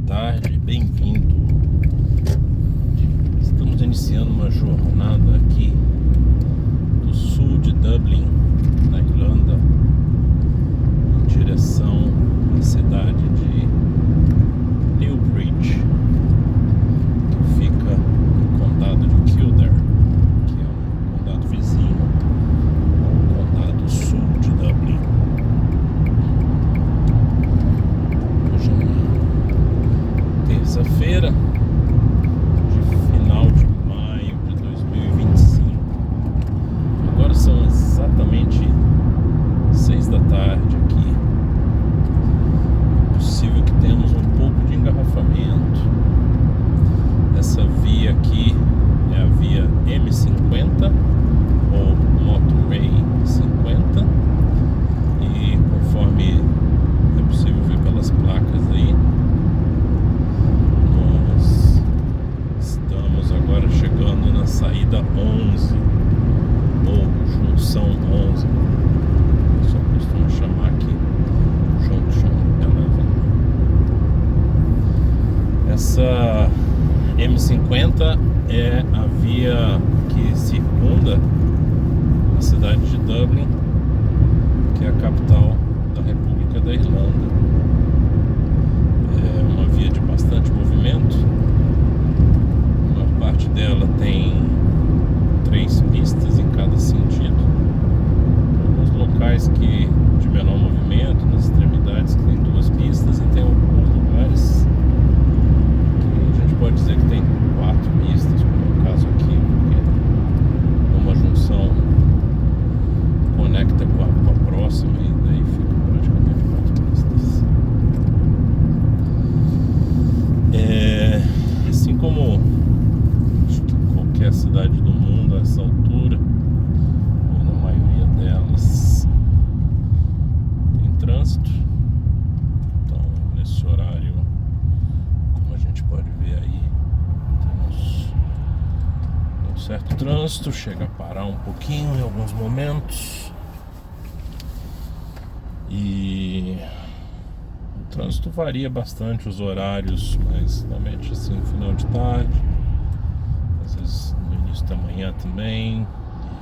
tarde, bem-vindo. Estamos iniciando uma jornada aqui do sul de Dublin, na Irlanda, em direção à cidade de Newbridge, que fica no condado de Kildare, que é um condado vizinho ao condado sul de Dublin. Hoje é terça-feira, de final de maio de 2025. Agora são exatamente 6 da tarde aqui. É possível que temos um pouco de engarrafamento. Essa via aqui é a via M50 ou Motorway 50, e conforme é possível ver pelas placas aí, nós estamos agora chegando na saída 11 ou junção 11, só costumo chamar aqui Junction 11. Essa M50 é a via que circunda a cidade de Dublin, que é a capital da República da Irlanda. É uma via de bastante movimento. A maior parte dela tem 3 pistas em cada sentido. Alguns locais que de menor movimento, nas extremidades, que tem 2 pistas, e tem alguns lugares que a gente pode dizer que tem 4 pistas, como é o caso aqui, porque uma junção conecta com a próxima e daí fica praticamente 4 pistas. Assim como acho que qualquer cidade do mundo a essa altura, ou na maioria delas, tem trânsito. Então, nesse horário, como a gente pode ver aí, temos um certo trânsito, chega a parar um pouquinho em alguns momentos. E o trânsito varia bastante os horários, mas normalmente assim, final de tarde, às vezes no início da manhã também,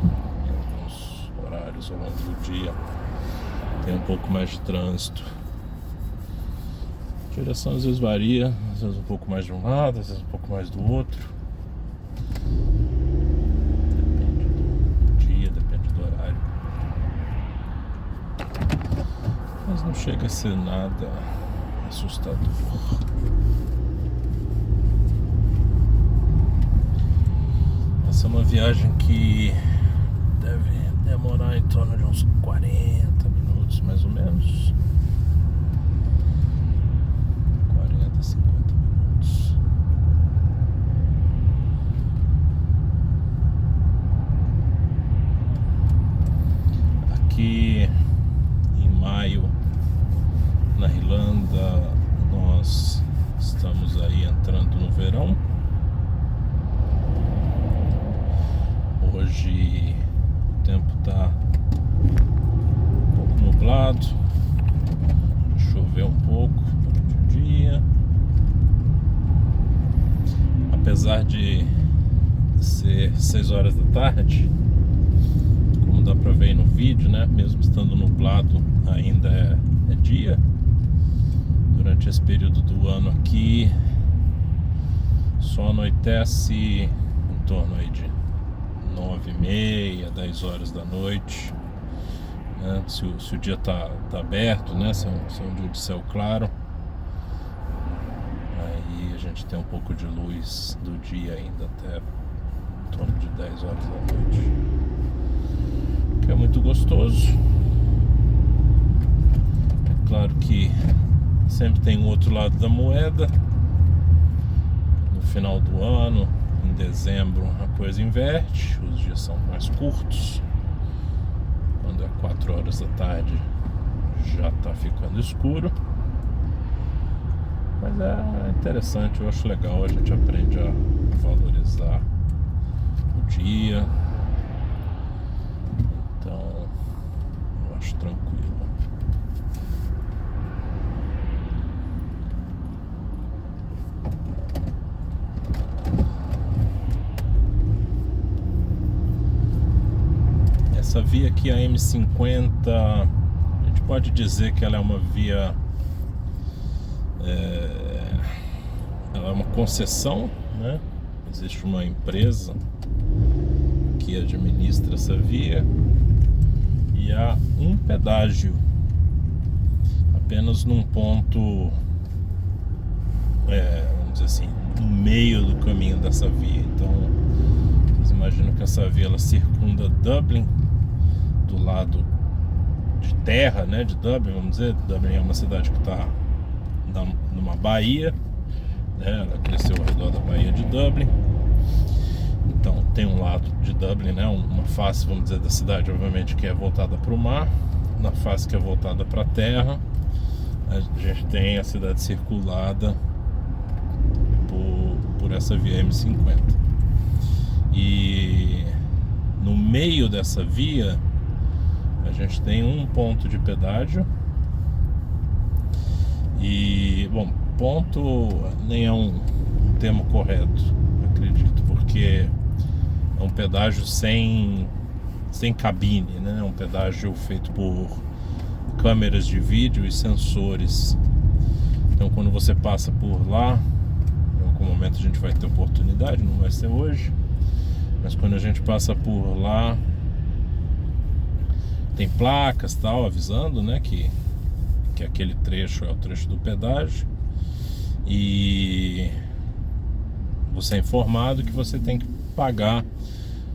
em alguns horários ao longo do dia tem um pouco mais de trânsito. A direção às vezes varia, às vezes um pouco mais de um lado, às vezes um pouco mais do outro. Depende do dia, depende do horário. Mas não chega a ser nada assustador. Essa é uma viagem que deve demorar em torno de uns 40 minutos, mais ou menos. 40, 50 minutos. Aqui em maio, na Irlanda, nós estamos aí entrando no verão. Hoje o tempo está um pouco nublado, choveu um pouco durante o dia. Apesar de ser 6 horas da tarde, como dá pra ver aí no vídeo, né? Mesmo estando nublado, ainda é dia. Durante esse período do ano aqui, só anoitece em torno aí de 9h30, 10 horas da noite, né? Se o dia tá aberto, né? Se é um dia de céu claro, aí a gente tem um pouco de luz do dia ainda até em torno de 10 horas da noite, que é muito gostoso. É claro que sempre tem o outro lado da moeda. No final do ano, em dezembro, a coisa inverte, os dias são mais curtos. Quando é 4 horas da tarde já está ficando escuro. Mas é interessante, eu acho legal, a gente aprende a valorizar o dia. Então eu acho tranquilo. Essa via aqui, a M50, a gente pode dizer que ela é uma via, ela é uma concessão, né? Existe uma empresa que administra essa via e há um pedágio apenas num ponto, vamos dizer assim, no meio do caminho dessa via. Então vocês imaginam que essa via ela circunda Dublin do lado de terra, né, de Dublin, vamos dizer. Dublin é uma cidade que está numa baía, né, ela cresceu ao redor da baía de Dublin. Então tem um lado de Dublin, né, uma face, vamos dizer, da cidade, obviamente, que é voltada para o mar. Na face que é voltada para a terra, a gente tem a cidade circulada por essa via M50. E no meio dessa via a gente tem um ponto de pedágio. E, bom, ponto nem é um termo correto, acredito, porque é um pedágio sem cabine, né? É um pedágio feito por câmeras de vídeo e sensores. Então quando você passa por lá, em algum momento a gente vai ter oportunidade, não vai ser hoje, mas quando a gente passa por lá, tem placas tal avisando, né, que aquele trecho é o trecho do pedágio, e você é informado que você tem que pagar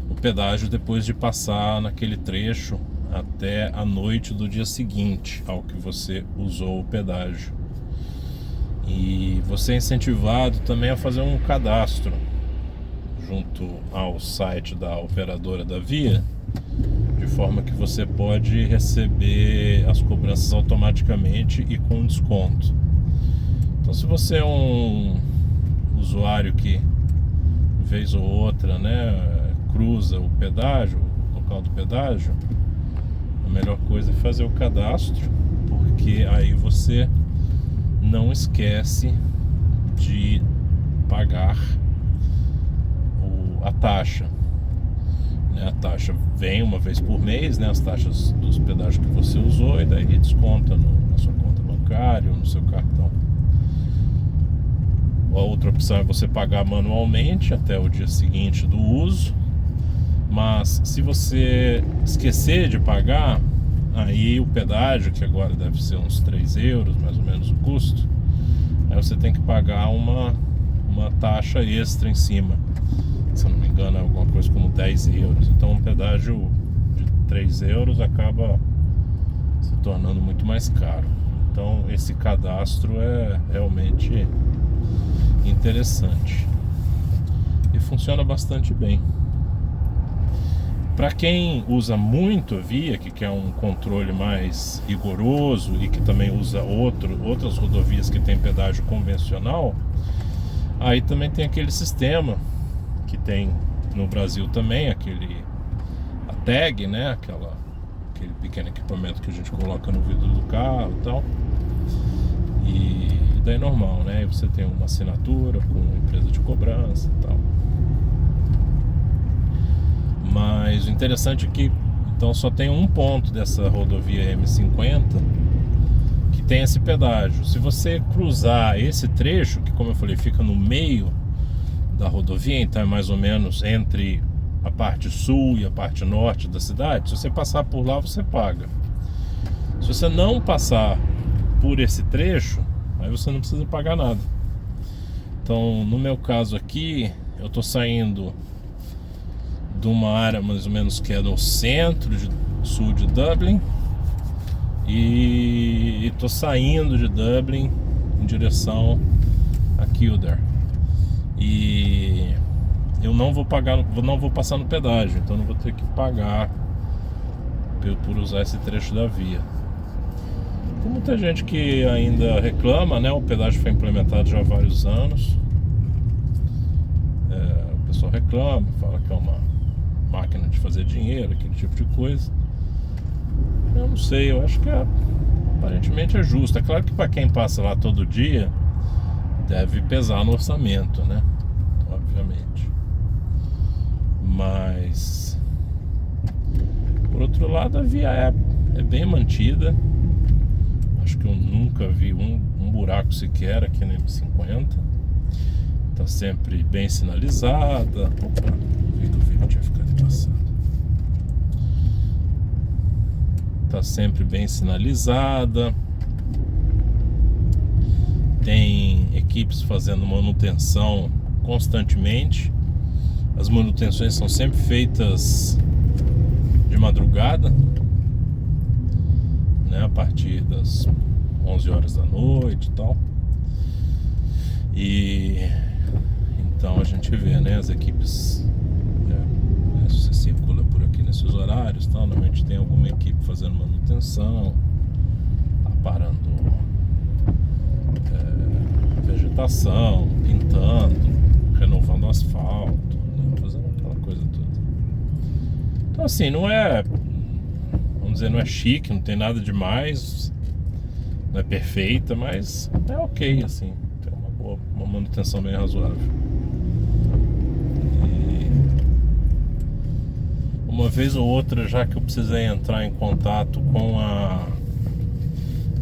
o pedágio depois de passar naquele trecho até a noite do dia seguinte ao que você usou o pedágio. E você é incentivado também a fazer um cadastro junto ao site da operadora da via, de forma que você pode receber as cobranças automaticamente e com desconto. Então, se você é um usuário que vez ou outra, né, cruza o pedágio, o local do pedágio, a melhor coisa é fazer o cadastro, porque aí você não esquece de pagar a taxa. A taxa vem uma vez por mês, né, as taxas dos pedágios que você usou, e daí desconta na sua conta bancária ou no seu cartão. A outra opção é você pagar manualmente até o dia seguinte do uso, mas se você esquecer de pagar, aí o pedágio, que agora deve ser uns 3 euros mais ou menos o custo, aí você tem que pagar uma taxa extra em cima. Se eu não me engano é alguma coisa como 10 euros. Então um pedágio de 3 euros acaba se tornando muito mais caro. Então esse cadastro é realmente interessante e funciona bastante bem. Para quem usa muito a via, que quer um controle mais rigoroso e que também usa outras rodovias que tem pedágio convencional, aí também tem aquele sistema que tem no Brasil também, a tag, né, aquele pequeno equipamento que a gente coloca no vidro do carro e tal. E daí normal, né? Aí você tem uma assinatura com uma empresa de cobrança e tal. Mas o interessante é que então só tem um ponto dessa rodovia M50 que tem esse pedágio. Se você cruzar esse trecho, que, como eu falei, fica no meio da rodovia, então é mais ou menos entre a parte sul e a parte norte da cidade, se você passar por lá, você paga. Se você não passar por esse trecho, aí você não precisa pagar nada. Então, no meu caso aqui, eu tô saindo de uma área mais ou menos que é no sul de Dublin, e tô saindo de Dublin em direção a Kildare. E eu não vou passar no pedágio, então não vou ter que pagar por usar esse trecho da via. Tem muita gente que ainda reclama, né? O pedágio foi implementado já há vários anos. O pessoal reclama, fala que é uma máquina de fazer dinheiro, aquele tipo de coisa. Eu não sei, eu acho que aparentemente é justo. É claro que para quem passa lá todo dia deve pesar no orçamento, né? Obviamente. Mas Por outro lado, a via é bem mantida. Acho que eu nunca vi um buraco sequer aqui na M50. Tá sempre bem sinalizada. Opa, vi que o vídeo tinha ficado passando. Tá sempre bem sinalizada. Tem equipes fazendo manutenção constantemente. As manutenções são sempre feitas de madrugada, né, a partir das 11 horas da noite e tal. E então a gente vê, né, as equipes, você circula por aqui nesses horários, tal, normalmente tem alguma equipe fazendo manutenção, aparando vegetação, pintando, renovando asfalto, né, fazendo aquela coisa toda. Então assim, não é, vamos dizer, não é chique, não tem nada demais, não é perfeita, mas é ok, assim, tem uma manutenção bem razoável. E uma vez ou outra, já que eu precisei entrar em contato com a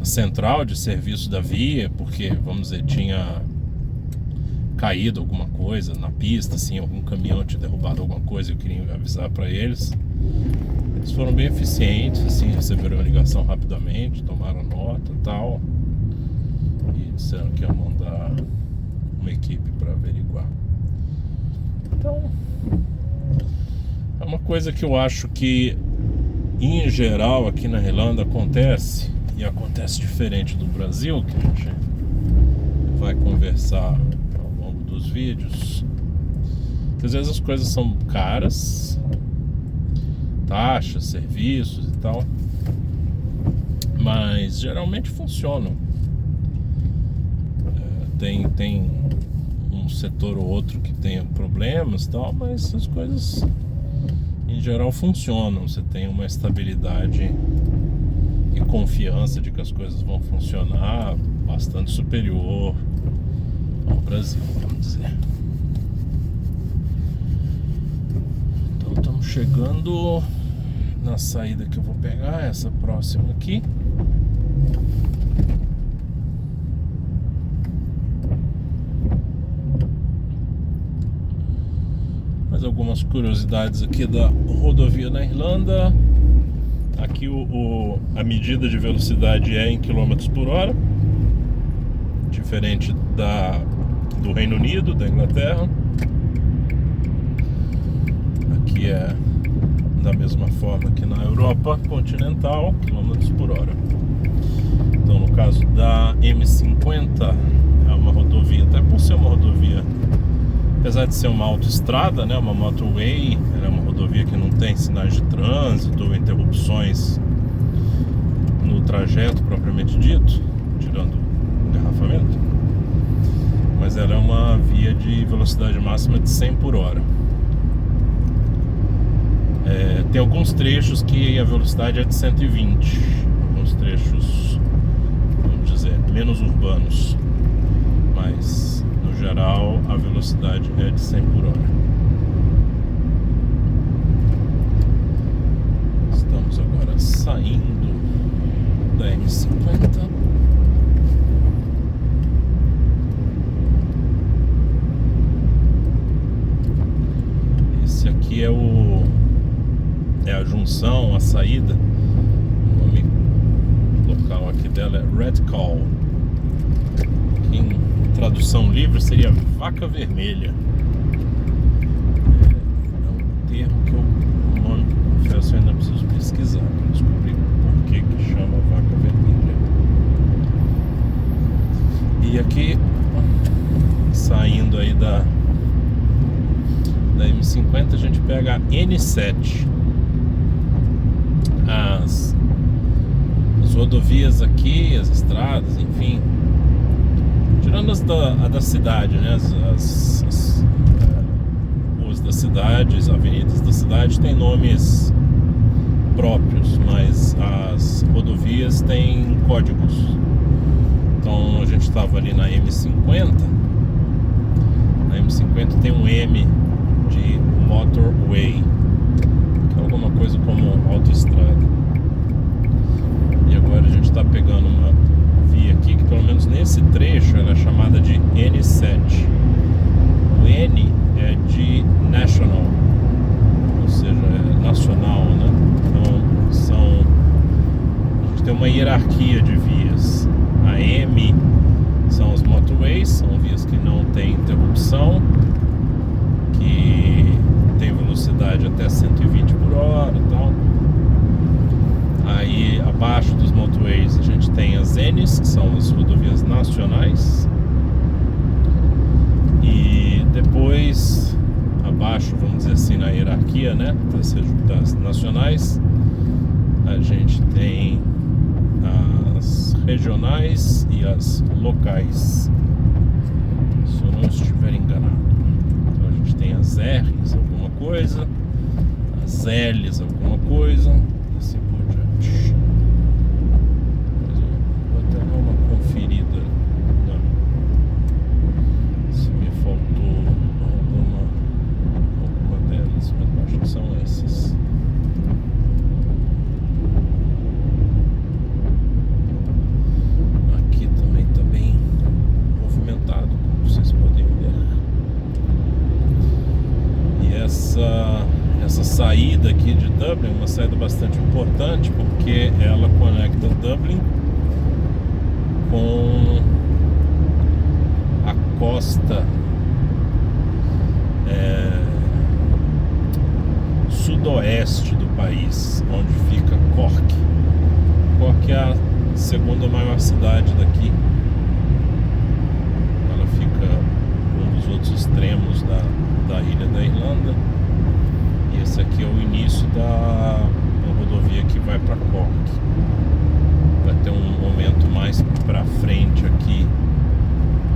central de serviço da via, porque, vamos dizer, tinha caído alguma coisa na pista, assim, algum caminhão tinha derrubado alguma coisa, eu queria avisar para eles. Eles foram bem eficientes, assim, receberam a ligação rapidamente, tomaram nota e tal, e disseram que iam mandar uma equipe para averiguar. Então, é uma coisa que eu acho que, em geral, aqui na Irlanda acontece, e acontece diferente do Brasil, que a gente vai conversar ao longo dos vídeos, que às vezes as coisas são caras, taxas, serviços e tal, mas geralmente funcionam. Tem um setor ou outro que tenha problemas e tal, mas as coisas em geral funcionam. Você tem uma estabilidade e confiança de que as coisas vão funcionar bastante superior ao Brasil, vamos dizer. Então estamos chegando na saída que eu vou pegar, essa próxima aqui. Mais algumas curiosidades aqui da rodovia na Irlanda. Aqui a medida de velocidade é em km por hora, diferente do Reino Unido, da Inglaterra. Aqui é da mesma forma que na Europa continental, km por hora. Então, no caso da M50, é uma rodovia, até por ser uma rodovia, apesar de ser uma autoestrada, né, uma motorway, ela é uma rodovia que não tem sinais de trânsito ou interrupções no trajeto propriamente dito, tirando o engarrafamento, mas ela é uma via de velocidade máxima de 100 por hora. Tem alguns trechos que a velocidade é de 120, alguns trechos, vamos dizer, menos urbanos, mas no geral a velocidade é de 100 por hora. Estamos agora saindo da M50. Esse aqui é a junção, a saída. O nome local aqui dela é Redcall, que em tradução livre seria vaca vermelha. É um termo que o nome, confesso, eu ainda preciso pesquisar para descobrir por que chama vaca vermelha. E aqui, saindo aí da M50, a gente pega a N7. As rodovias aqui, as estradas, enfim, tirando a da cidade, né? As ruas da cidade, as avenidas da cidade têm nomes próprios, mas as rodovias têm códigos. Então a gente estava ali na M50. Na M50 tem um M de Motorway, que é alguma coisa como autoestrada. E agora a gente está pegando uma via aqui que, pelo menos nesse trecho, ela é chamada de N7. O N é de National, ou seja, é nacional, né? Então a gente tem uma hierarquia de vias. A M são os motorways, são vias que não tem interrupção, que tem velocidade até 120 por hora e tal. Aí abaixo dos motorways a gente tem as Ns, que são as rodovias nacionais. E depois, abaixo, vamos dizer assim, na hierarquia, né, das nacionais, a gente tem as regionais e as locais, se eu não estiver enganado. Então a gente tem as R's, alguma coisa, as L's, alguma coisa, e assim por diante. Mas eu vou até dar uma conferida se me faltou alguma delas, mas eu acho que são essas. Aqui também está bem movimentado, como vocês podem ver. E essa saída aqui de Dublin é uma saída bastante importante, porque ela conecta Dublin com a costa sudoeste do país, onde fica Cork. Cork é a segunda maior cidade daqui. Ela fica um dos outros extremos da ilha da Irlanda. E esse aqui é o início da rodovia que vai para Cork. Vai ter um momento mais para frente aqui,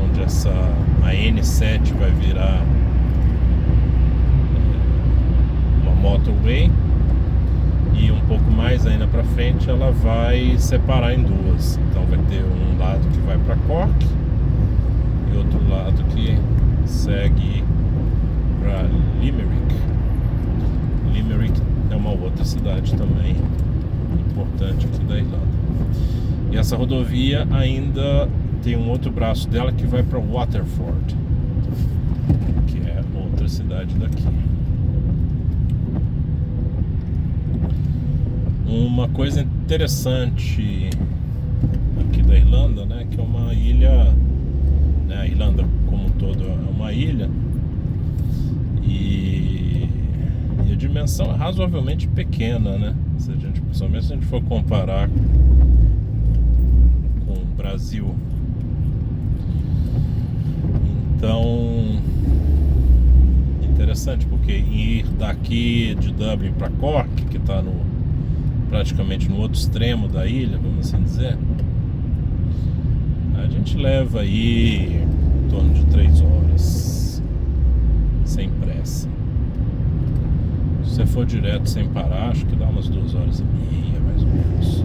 onde a N7 vai virar uma motorway, e um pouco mais ainda para frente ela vai separar em duas. Então vai ter um lado que vai para Cork e outro lado que segue para Limerick. Limerick é uma outra cidade também importante aqui da Irlanda. E essa rodovia ainda tem um outro braço dela que vai para Waterford, que é outra cidade daqui. Uma coisa interessante aqui da Irlanda, né, que é uma ilha, né, a Irlanda como um todo é uma ilha, e a dimensão é razoavelmente pequena, né? Principalmente se a gente for comparar com o Brasil. Então, interessante, porque ir daqui de Dublin para Cork, que está praticamente no outro extremo da ilha, vamos assim dizer, a gente leva aí em torno de 3 horas, sem pressa. Se você for direto sem parar, acho que dá umas 2 horas e meia, mais ou menos.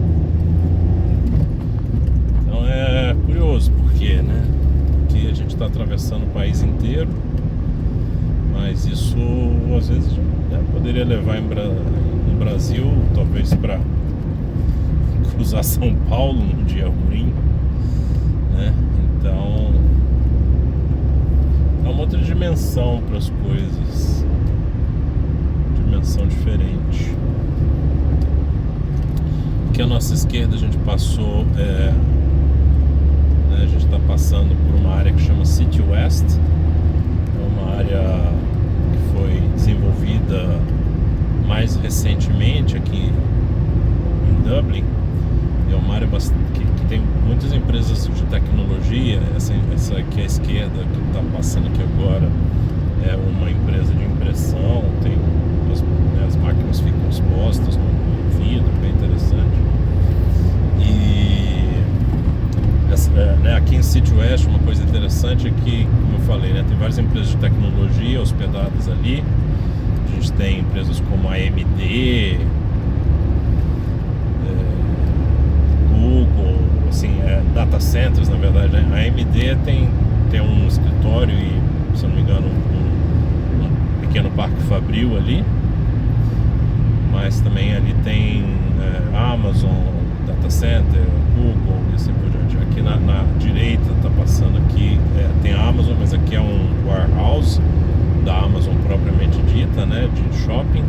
Então é curioso, porque, né, que a gente está atravessando o país inteiro, mas isso às vezes, né, poderia levar no Brasil, talvez para cruzar São Paulo num dia ruim, né? Então é uma outra dimensão para as coisas, dimensão diferente. Aqui à nossa esquerda a gente passou, né, a gente está passando por uma área que chama City West. É uma área que foi desenvolvida mais recentemente aqui em Dublin. É uma área que tem muitas empresas de tecnologia. Essa aqui à esquerda que está passando aqui agora é uma empresa de impressão. Tem as máquinas ficam expostas no vidro, bem interessante. E né, aqui em City West, uma coisa interessante é que, como eu falei, né, tem várias empresas de tecnologia hospedadas ali. A gente tem empresas como a AMD, Google, assim, data centers, na verdade, né? A AMD tem um escritório e, se eu não me engano, um pequeno parque fabril ali. mas também ali tem Amazon, Data Center, Google e assim por diante. Aqui na direita tá passando aqui, tem a Amazon, mas aqui é um warehouse da Amazon propriamente dita, né, de shopping.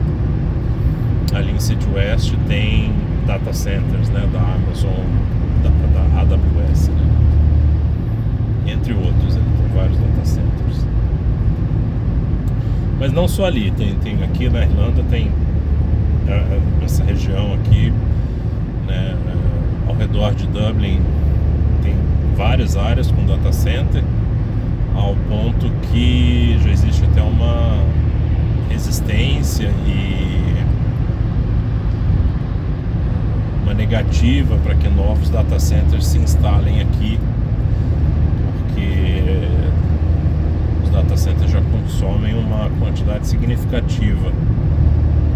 Ali em City West tem data centers, né, da Amazon, da AWS, né? Entre outros, ali tem vários data centers. Mas não só ali, tem aqui na Irlanda, tem essa região aqui, né, ao redor de Dublin, tem várias áreas com data center, ao ponto que já existe até uma resistência e uma negativa para que novos data centers se instalem aqui, porque os data centers já consomem uma quantidade significativa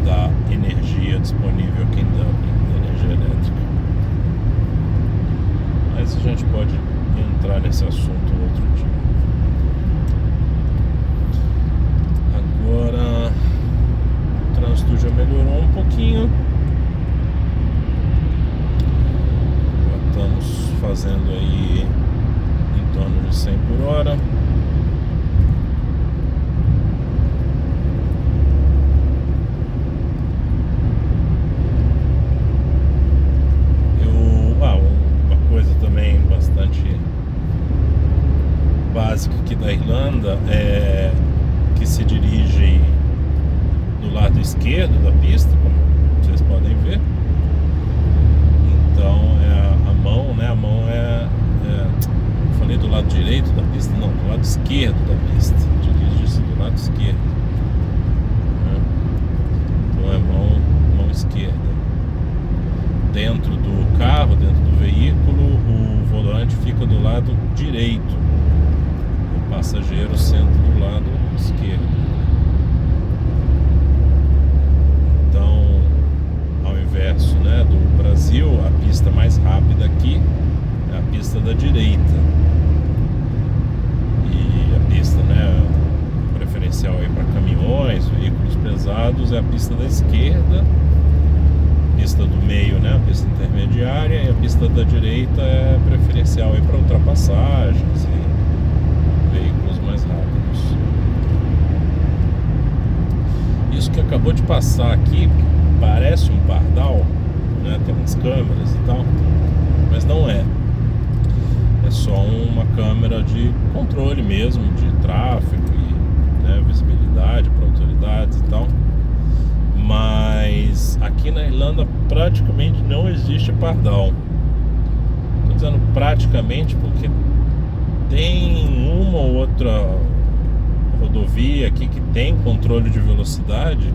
da energia disponível aqui em Dublin, da energia elétrica. Mas a gente pode entrar nesse assunto outro dia. Agora o trânsito já melhorou um pouquinho. Já estamos fazendo aí em torno de 100 por hora. Uma coisa também bastante básica aqui da Irlanda é que se dirige do lado esquerdo da pista, como vocês podem ver. Então a mão, né? A mão falei do lado direito da pista, não, do lado esquerdo da pista. Dirige-se do lado esquerdo, né? Então é mão esquerda. Dentro do carro, dentro do veículo, o volante fica do lado direito. O passageiro senta do lado esquerdo. Então, ao inverso, né, do Brasil, a pista mais rápida aqui é a pista da direita. E a pista, né, preferencial aí para caminhões, veículos pesados, é a pista da esquerda. A pista do meio, né, a pista intermediária, e a pista da direita é preferencial aí para ultrapassagens e veículos mais rápidos. Isso que acabou de passar aqui parece um pardal, né, tem umas câmeras e tal, mas não é. É só uma câmera de controle mesmo, de tráfego e, né, visibilidade para autoridades e tal. Mas aqui na Irlanda praticamente não existe pardal. Estou dizendo praticamente porque tem uma ou outra rodovia aqui que tem controle de velocidade,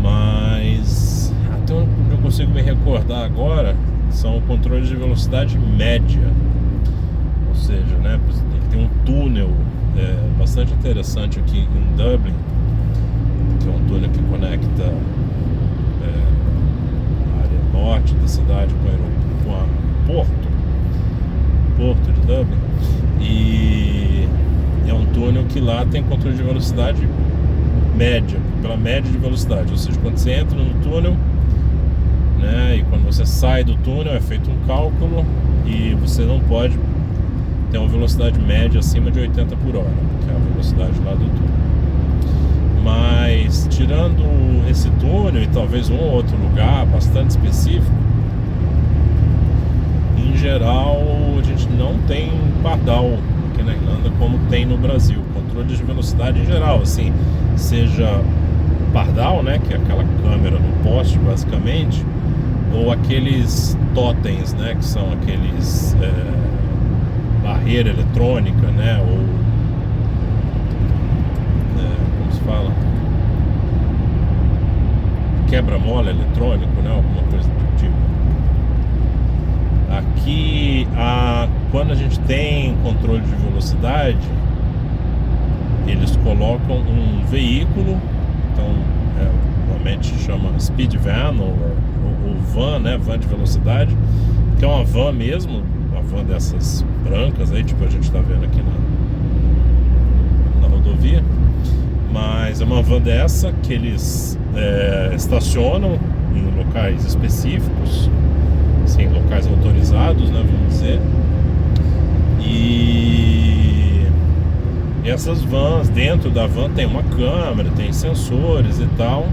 mas até onde eu consigo me recordar agora são controles de velocidade média. Ou seja, né, tem um túnel bastante interessante aqui em Dublin, que é um túnel que conecta a área norte da cidade com o porto de Dublin, e é um túnel que lá tem controle de velocidade média, pela média de velocidade, ou seja, quando você entra no túnel, né, e quando você sai do túnel é feito um cálculo e você não pode ter uma velocidade média acima de 80 por hora, que é a velocidade lá do túnel. Mas tirando esse túnel e talvez um ou outro lugar bastante específico, em geral a gente não tem pardal aqui na Irlanda como tem no Brasil. Controle de velocidade em geral, assim, seja pardal, né, que é aquela câmera no poste basicamente, ou aqueles totens, né, que são aqueles barreira eletrônica, né, ou como se fala, quebra-mola eletrônico, né, alguma coisa do tipo. Aqui, quando a gente tem controle de velocidade, eles colocam um veículo, então normalmente chama speed van ou van, né, van de velocidade, que é uma van mesmo, uma van dessas brancas aí, tipo a gente tá vendo aqui na rodovia, Mas é uma van dessa que eles estacionam em locais específicos, assim, locais autorizados, né, vamos dizer. E essas vans, dentro da van tem uma câmera, tem sensores e tal.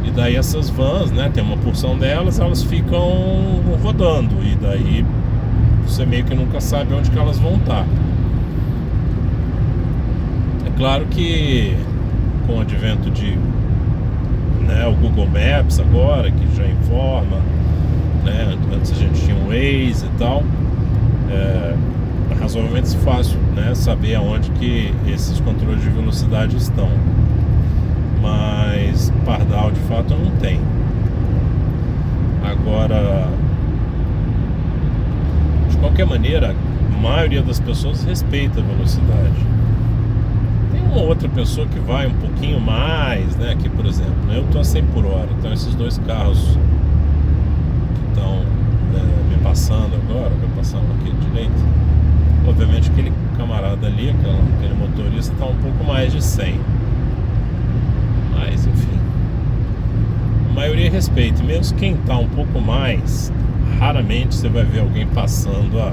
E daí essas vans, né, tem uma porção delas, elas ficam rodando. E daí você meio que nunca sabe onde que elas vão estar. É claro que com o advento de, né, o Google Maps agora, que já informa, né, antes a gente tinha o Waze e tal, é razoavelmente fácil, né, saber aonde que esses controles de velocidade estão. Mas Pardal de fato não tem. Agora, de qualquer maneira, a maioria das pessoas respeita a velocidade. Tem uma outra pessoa que vai um pouquinho mais, né? Aqui, por exemplo, eu tô a 100 por hora. Então esses dois carros que estão me passando agora, me passando aqui de direita, obviamente aquele camarada ali, aquele motorista, está um pouco mais de 100. Mas enfim, a maioria respeita. Mesmo quem está um pouco mais, raramente você vai ver alguém passando a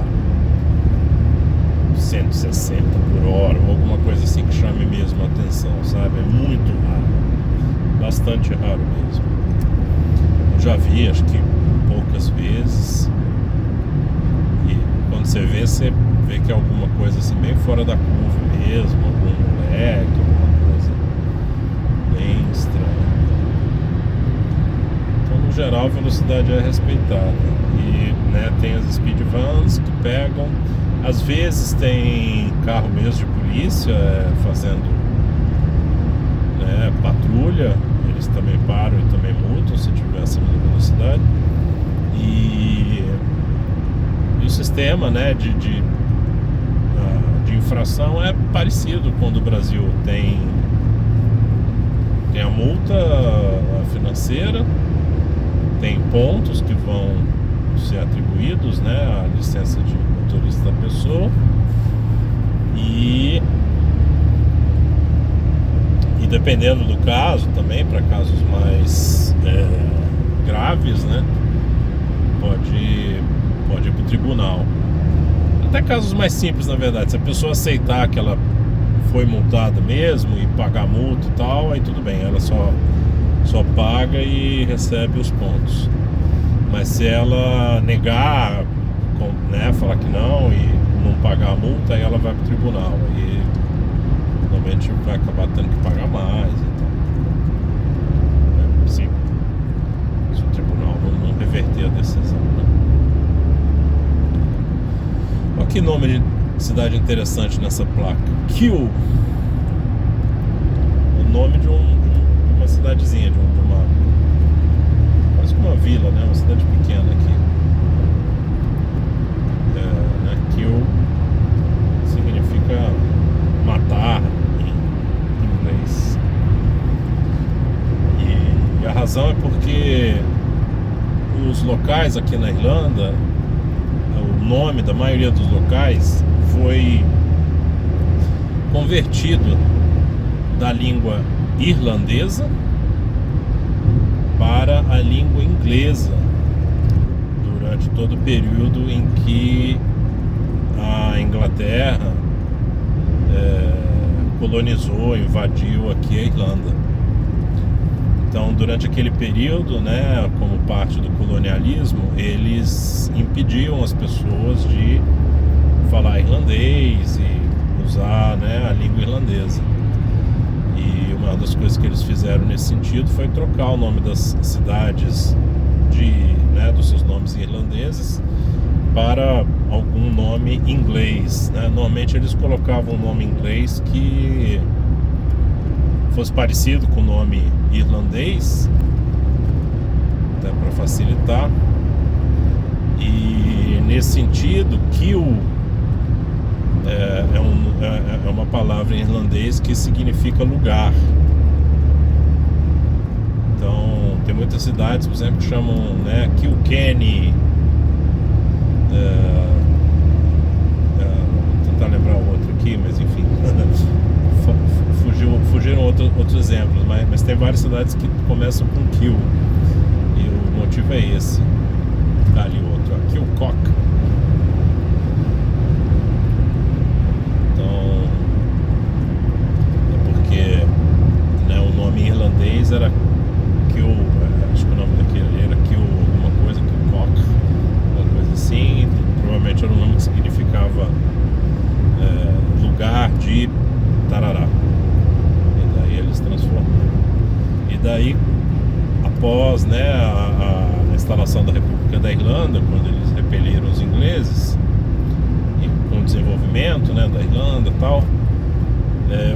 160 por hora ou alguma coisa assim que chame mesmo a atenção, sabe? É muito raro, bastante raro mesmo. Eu já vi, acho que poucas vezes. E quando você vê que é alguma coisa assim bem fora da curva mesmo, algum moleque, alguma coisa bem estranha. Então, no geral, a velocidade é respeitada. E, né, tem as speed vans que pegam. Às vezes tem carro mesmo de polícia fazendo, né, patrulha. Eles também param e também multam se tiver acima da velocidade. E o sistema, né, de infração é parecido com o do Brasil. Tem a multa financeira, tem pontos que vão ser atribuídos, né, à licença de motorista da pessoa, e dependendo do caso também, para casos mais graves, né, pode ir para o tribunal. Até casos mais simples, na verdade, se a pessoa aceitar que ela foi multada mesmo e pagar a multa e tal, aí tudo bem, ela só paga e recebe os pontos. Mas se ela negar, né, falar que não e não pagar a multa, aí ela vai pro tribunal e normalmente vai acabar tendo que pagar mais e tal. Se o tribunal não reverter a decisão, né? Olha que nome de cidade interessante nessa placa. Kiel. O nome de uma cidadezinha, de uma quase que uma vila, né? Uma cidade pequena aqui. Né? Kiel significa matar em inglês. E a razão é porque os locais aqui na Irlanda, o nome da maioria dos locais foi convertido da língua irlandesa para a língua inglesa durante todo o período em que a Inglaterra colonizou, invadiu aqui a Irlanda. Então, durante aquele período, né, como parte do colonialismo, eles impediam as pessoas de falar irlandês e usar, né, a língua irlandesa. E uma das coisas que eles fizeram nesse sentido foi trocar o nome das cidades né, dos seus nomes irlandeses para algum nome inglês, né? Normalmente eles colocavam um nome inglês que fosse parecido com o nome irlandês, até para facilitar. E nesse sentido, Kiel é uma palavra em irlandês que significa lugar. Então tem muitas cidades, por exemplo, que chamam, né, Kilkenny. Vou tentar lembrar o outro aqui, mas enfim. Fugiram mas tem várias cidades que começam com Kill. E o motivo é esse. Tá ali outro, aqui o Cock. Então é porque, né, o nome em irlandês era Kill, acho que o nome daquele era Kill alguma coisa, Kill Cock, uma coisa assim, e provavelmente era um nome que significava lugar de tarará. E daí eles transformaram. E daí, após, né, a instalação da República da Irlanda, quando eles repeliram os ingleses, e com o desenvolvimento, né, da Irlanda e tal,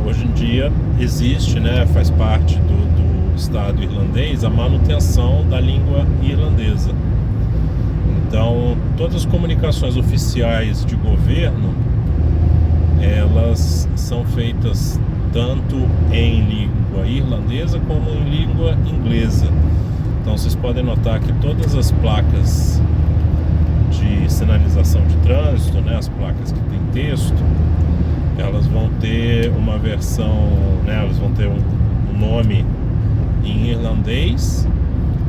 hoje em dia existe, né, faz parte do Estado irlandês a manutenção da língua irlandesa. Então, todas as comunicações oficiais de governo, elas são feitas tanto em língua irlandesa como em língua inglesa. Então vocês podem notar que todas as placas de sinalização de trânsito, né, as placas que tem texto, elas vão ter uma versão, né, elas vão ter um nome em irlandês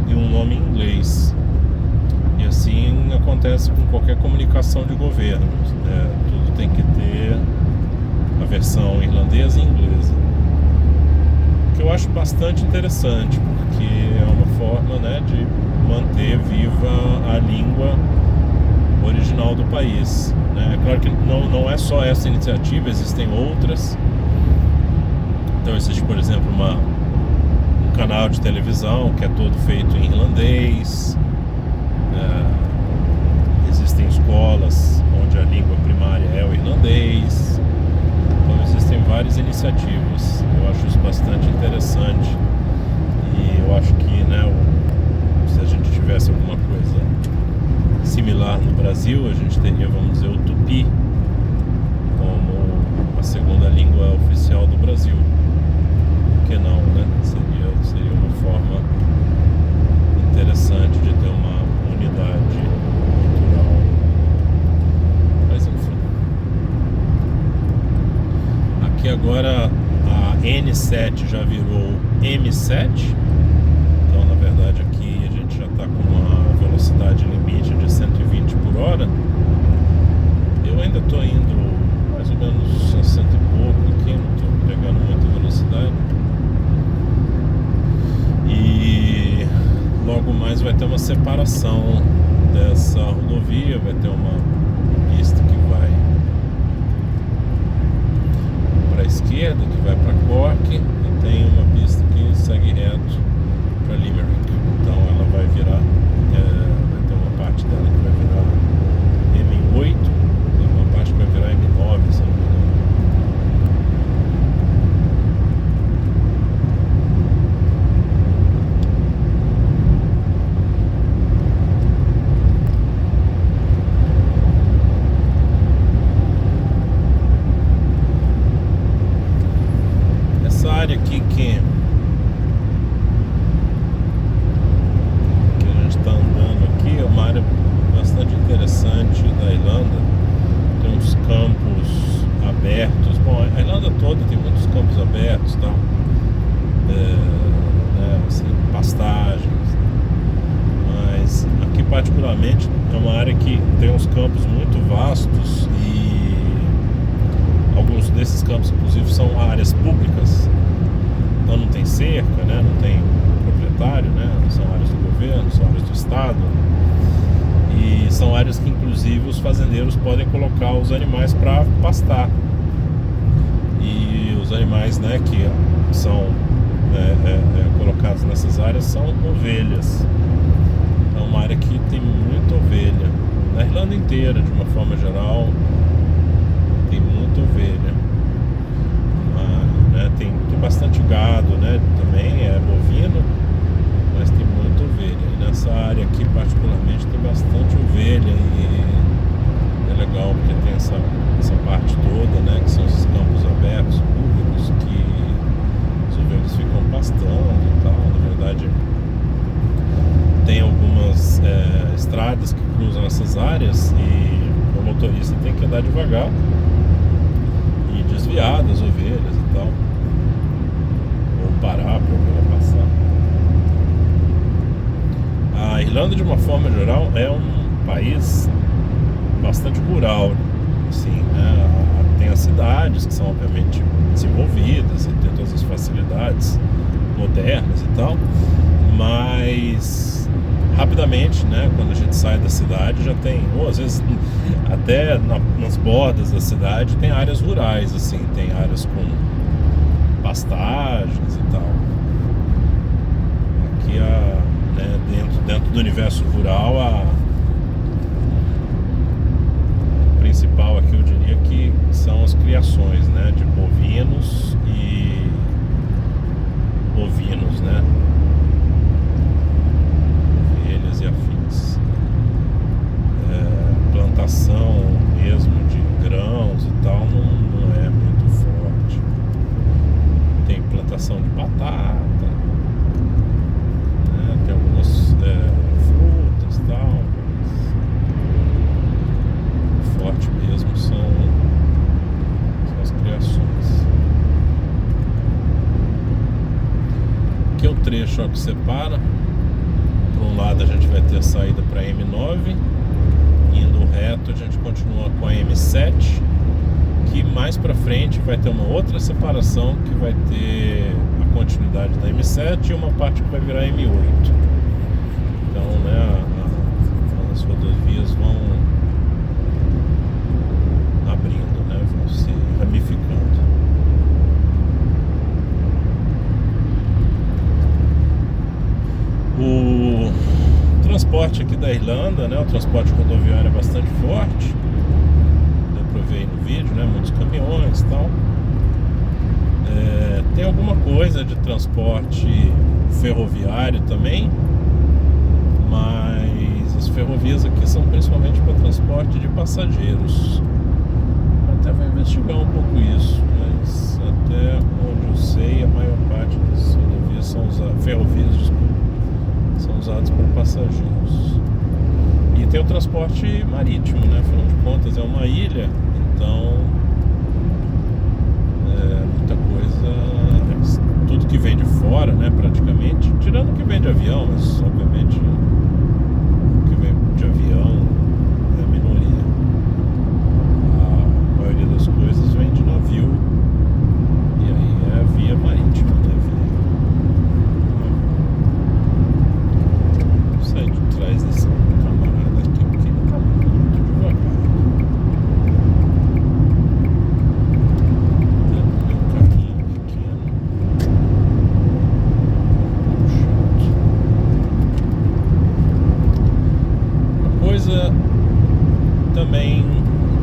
e um nome em inglês. E assim acontece com qualquer comunicação de governo, né? Tudo tem que ter a versão irlandesa e inglesa, que eu acho bastante interessante, porque é uma forma, né, de manter viva a língua original do país, né? É claro que não é só essa iniciativa, existem outras. Então existe, por exemplo, um canal de televisão que é todo feito em irlandês. Existem escolas onde a língua primária é o irlandês. Então existem várias iniciativas. Eu acho isso bastante interessante. E eu acho que, né, se a gente tivesse alguma coisa similar no Brasil, a gente teria, vamos dizer, o tupi como a segunda língua oficial do Brasil. Por que não, né? Seria uma forma interessante de ter uma unidade cultural. Mas enfim. Aqui agora a N7 já virou M7. Então, na verdade, aqui a gente já está com uma velocidade limite de 120 por hora. Eu ainda estou indo mais ou menos a 100 e pouco aqui, não estou pegando muita velocidade. E logo mais vai ter uma separação dessa rodovia, vai ter uma pista que vai para a esquerda, que vai para Cork, e tem uma pista que segue reto para Limerick. Então ela vai virar, vai ter uma parte dela que vai virar M8 e uma parte que vai virar M9, se não me engano. Essa área aqui que a gente está andando aqui é uma área bastante interessante da Irlanda. Tem uns campos abertos. Bom, a Irlanda toda tem muitos campos abertos, tá? Né, assim, pastagens. Mas aqui particularmente é uma área que tem uns campos muito vastos e alguns desses campos, inclusive, são áreas públicas. Então não tem cerca, né? Não tem proprietário, né? São áreas do governo, são áreas do estado. E são áreas que, inclusive, os fazendeiros podem colocar os animais para pastar. E os animais, né, que são colocados nessas áreas são ovelhas. É uma área que tem muita ovelha. Na Irlanda inteira, de uma forma geral, tem muita ovelha. Né, tem bastante gado, né? Também é bovino, mas tem muita ovelha. E nessa área aqui particularmente tem bastante ovelha e é legal porque tem essa parte toda, né? Que são esses campos abertos, públicos, que as ovelhas ficam pastando e tal. Na verdade, tem algumas estradas que cruzam essas áreas e o motorista tem que andar devagar e desviar das ovelhas e tal, ou parar para ver ela passar. A Irlanda, de uma forma geral, é um país bastante rural, assim, né? Tem as cidades que são obviamente desenvolvidas e tem todas as facilidades modernas e tal, mas rapidamente, né, quando a gente sai da cidade já tem, ou às vezes até nas bordas da cidade tem áreas rurais, assim, tem áreas com pastagens e tal. Aqui né, dentro do universo rural, a principal aqui eu diria que são as criações, né, de bovinos e ovinos, né, ovelhas e afins. Plantação mesmo de grãos e tal não é muito forte. Tem plantação de batata, né, tem algumas frutas e tal, mas forte mesmo são as criações. Aqui é o trecho que separa. Por um lado a gente vai ter a saída para a M9, indo reto a gente continua com a M7, que mais para frente vai ter uma outra separação que vai ter a continuidade da M7 e uma parte que vai virar M8. Então, né, as rodovias vão abrindo, né, vão se ramificando. O transporte aqui da Irlanda, né, o transporte rodoviário é bastante forte. Deu pra ver aí no vídeo, né, muitos caminhões e tal. Tem alguma coisa de transporte ferroviário também, mas as ferrovias aqui são principalmente para transporte de passageiros. Até vou investigar um pouco isso, mas até onde eu sei, a maior parte das ferrovias são usadas para passageiros. E tem o transporte marítimo, né? Afinal de contas é uma ilha, então muita coisa, tudo que vem de fora, né? Praticamente, tirando o que vem de avião, mas obviamente o que vem de avião é a minoria. A maioria das coisas vem de navio, e aí é via marítima, né? Vou sair de trás desse camarada aqui, porque ele tá muito devagar. Meu carrinho pequeno, chato. Uma coisa também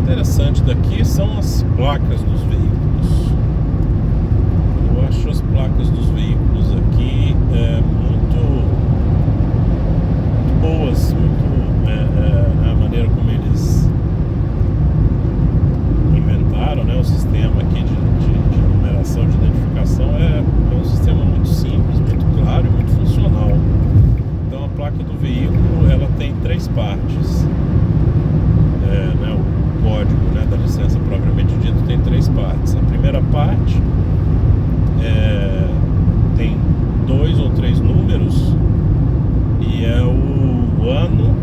interessante daqui são as placas dos veículos. Eu acho as placas dos veículos aqui muito boas, a maneira como eles inventaram, né, o sistema aqui de numeração, de identificação é um sistema muito simples, muito claro e muito funcional. Então a placa do veículo ela tem 3 partes. Né, o código, né, da licença propriamente dito tem 3 partes. A primeira parte tem 2 ou 3 números e é o ano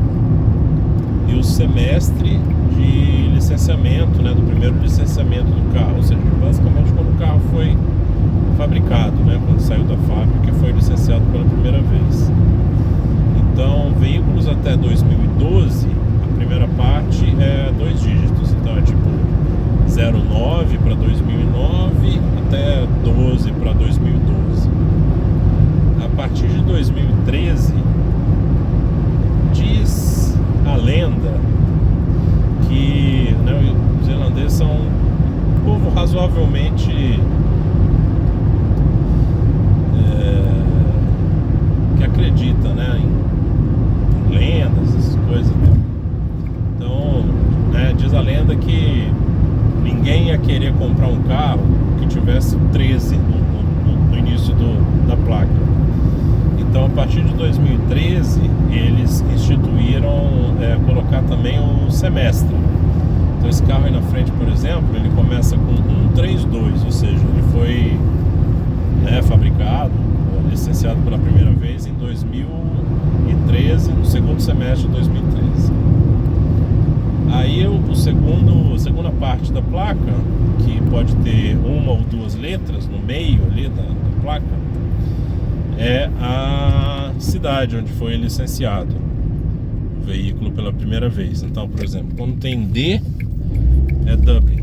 e o semestre de licenciamento, né, do primeiro licenciamento do carro, ou seja, basicamente quando o carro foi fabricado, né, quando saiu da fábrica e foi licenciado pela primeira vez. Então, veículos até 2012, a primeira parte é 2 dígitos, então é tipo 09 para 2009 até 12 para 2012. A partir de 2013, diz a lenda que, né, os irlandeses são um povo razoavelmente que acredita, né, em lendas, essas coisas. Então, né, diz a lenda que ninguém ia querer comprar um carro que tivesse 13 no início da placa. Então, a partir de 2013, eles instituíram colocar também o semestre. Então, esse carro aí na frente, por exemplo, ele começa com 132, ou seja, ele foi fabricado, licenciado pela primeira vez em 2013, no segundo semestre de 2013. Aí a segunda parte da placa, que pode ter uma ou duas letras no meio ali da placa, é a cidade onde foi licenciado o veículo pela primeira vez. Então, por exemplo, quando tem D, é Dublin.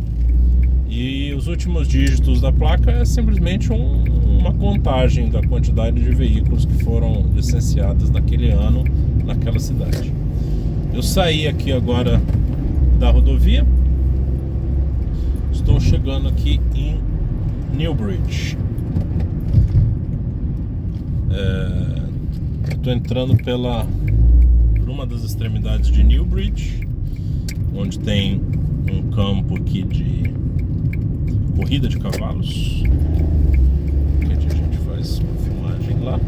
E os últimos dígitos da placa é simplesmente uma contagem da quantidade de veículos que foram licenciados naquele ano, naquela cidade. Eu saí aqui agora da rodovia, estou chegando aqui em Newbridge. Estou entrando por uma das extremidades de Newbridge, onde tem um campo aqui de corrida de cavalos, que a gente faz uma filmagem lá.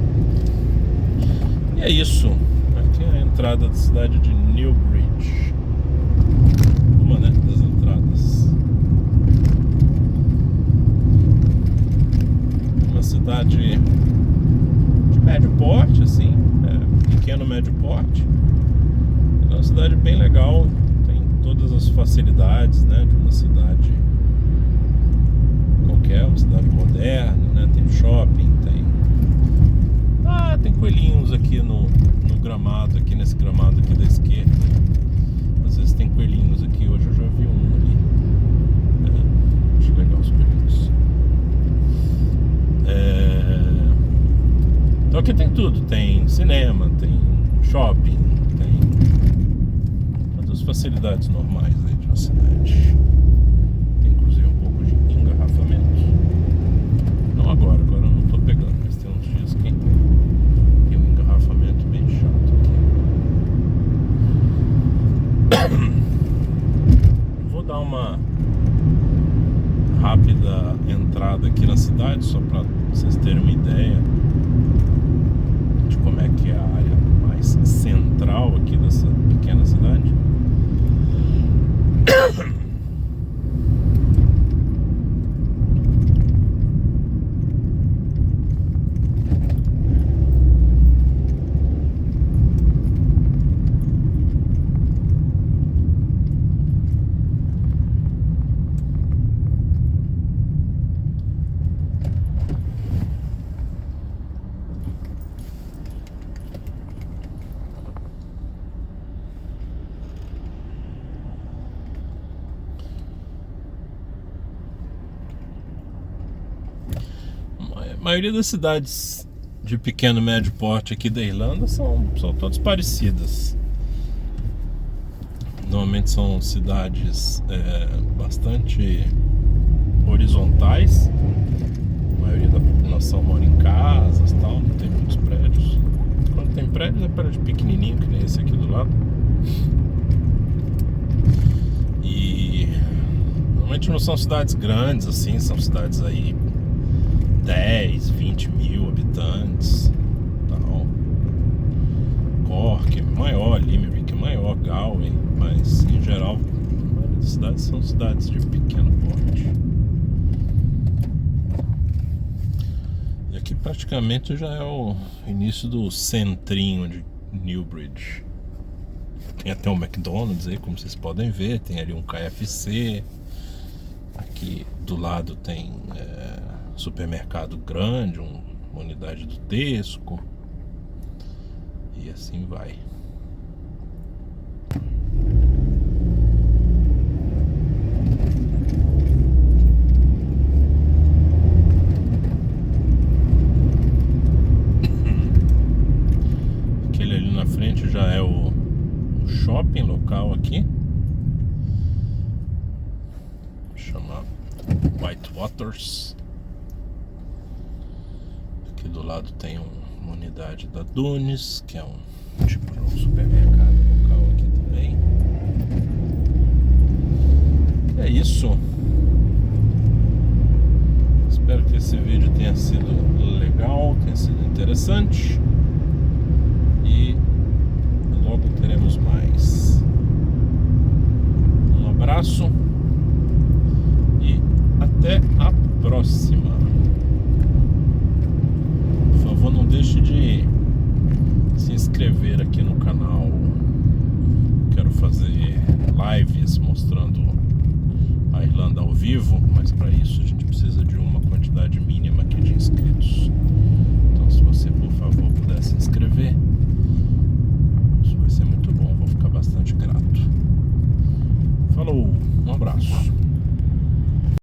E é isso. Aqui é a entrada da cidade de Newbridge, uma, né, das entradas. Uma cidade de médio porte, assim, pequeno médio porte. É uma cidade bem legal, tem todas as facilidades, né, de uma cidade qualquer, uma cidade moderna, né? Tem shopping, tem coelhinhos aqui no gramado, aqui nesse gramado aqui da esquerda. Às vezes tem coelhinhos aqui, hoje eu já vi um ali. Acho legal os coelhinhos. Então aqui tem tudo, tem cinema, tem shopping, tem todas as facilidades normais aí de uma cidade. Tem inclusive um pouco de engarrafamento. Não agora eu não tô pegando, mas tem uns dias que tem um engarrafamento bem chato aqui. Vou dar uma rápida entrada aqui na cidade, só para vocês terem uma ideia de como é que é a área mais central aqui dessa pequena cidade. A maioria das cidades de pequeno e médio porte aqui da Irlanda são todas parecidas. Normalmente são cidades bastante horizontais. A maioria da população mora em casas, tal, não tem muitos prédios. Quando tem prédios é prédio pequenininho, que nem esse aqui do lado. E normalmente não são cidades grandes assim, são cidades aí 10, 20 mil habitantes, tal. Cork é maior, Limerick é maior, Galway, mas em geral a maioria das cidades são cidades de pequeno porte. E aqui praticamente já é o início do centrinho de Newbridge. Tem até um McDonald's aí, como vocês podem ver, tem ali um KFC. Aqui do lado tem supermercado grande, uma unidade do Tesco, e assim vai. Aquele ali na frente já é o shopping local aqui, chama Whitewaters. Aqui do lado tem uma unidade da Dunes, que é um tipo de um supermercado local aqui também. É isso. Espero que esse vídeo tenha sido legal, tenha sido interessante. E logo teremos mais. Um abraço e até a próxima. mas para isso a gente precisa de uma quantidade mínima aqui de inscritos. Então, se você, por favor, puder se inscrever,